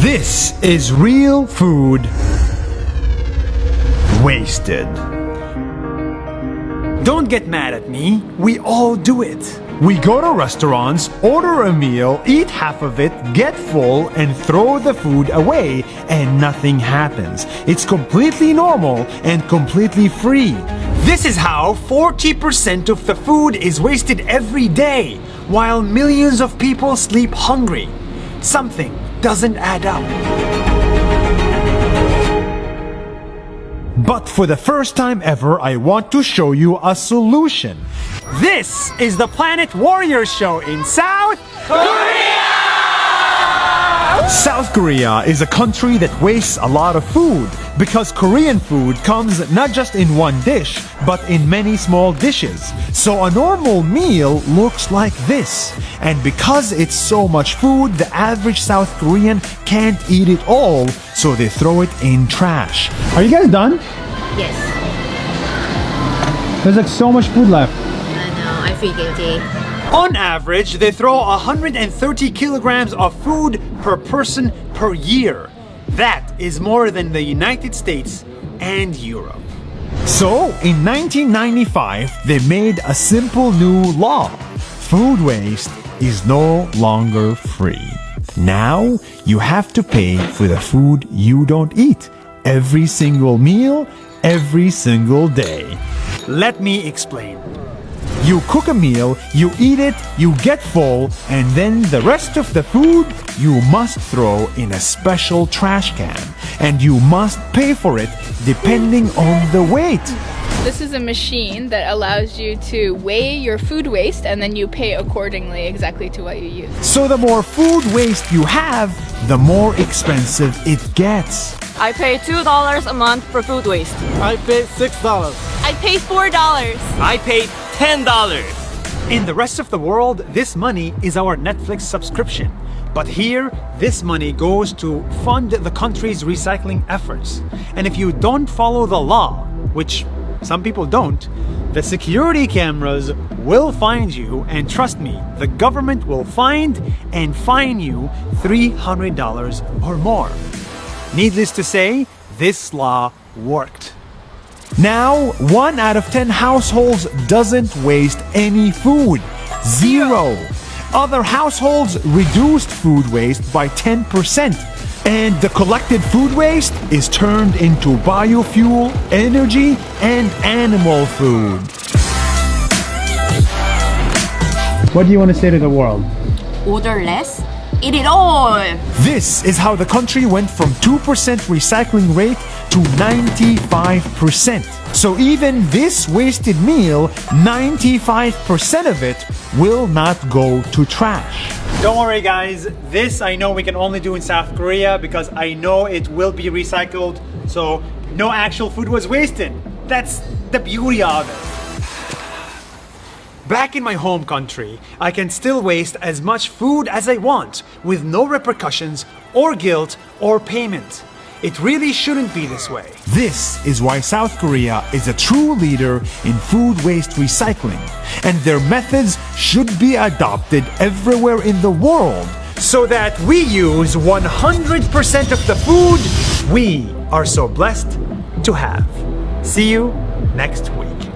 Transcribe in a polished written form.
This is real food wasted. Don't get mad at me. We all do it. We go to restaurants, order a meal, eat half of it, get full, and throw the food away, and nothing happens. It's completely normal and completely free. This is how 40% of the food is wasted every day, while millions of people sleep hungry. Something doesn't add up. But for the first time ever, I want to show you a solution. This is the Planet Warrior Show in South Korea! South Korea is a country that wastes a lot of food because Korean food comes not just in one dish, but in many small dishes. So a normal meal looks like this. And because it's so much food, the average South Korean can't eat it all, so they throw it in trash. Are you guys done? Yes. There's like so much food left. I know, I feel guilty. On average, they throw 130 kilograms of food per person per year. That is more than the United States and Europe. So, in 1995, they made a simple new law. Food waste is no longer free. Now, you have to pay for the food you don't eat. Every single meal, every single day. Let me explain. You cook a meal, you eat it, you get full, and then the rest of the food you must throw in a special trash can. And you must pay for it depending on the weight. This is a machine that allows you to weigh your food waste and then you pay accordingly exactly to what you use. So the more food waste you have, the more expensive it gets. I pay $2 a month for food waste. I pay $6. I pay $4. I pay $10. In the rest of the world, this money is our Netflix subscription. But here, this money goes to fund the country's recycling efforts. And if you don't follow the law, which some people don't, the security cameras will find you, and trust me, the government will find and fine you $300 or more. Needless to say, this law worked. Now, 1 out of 10 households doesn't waste any food. Zero. Other households reduced food waste by 10%. And the collected food waste is turned into biofuel, energy, and animal food. What do you want to say to the world? Order less, eat it all. This is how the country went from 2% recycling rate to 95%. So even this wasted meal, 95% of it will not go to trash. Don't worry guys, this I know we can only do in South Korea because I know it will be recycled, so no actual food was wasted. That's the beauty of it. Back in my home country, I can still waste as much food as I want with no repercussions or guilt or payment. It really shouldn't be this way. This is why South Korea is a true leader in food waste recycling, and their methods should be adopted everywhere in the world so that we use 100% of the food we are so blessed to have. See you next week.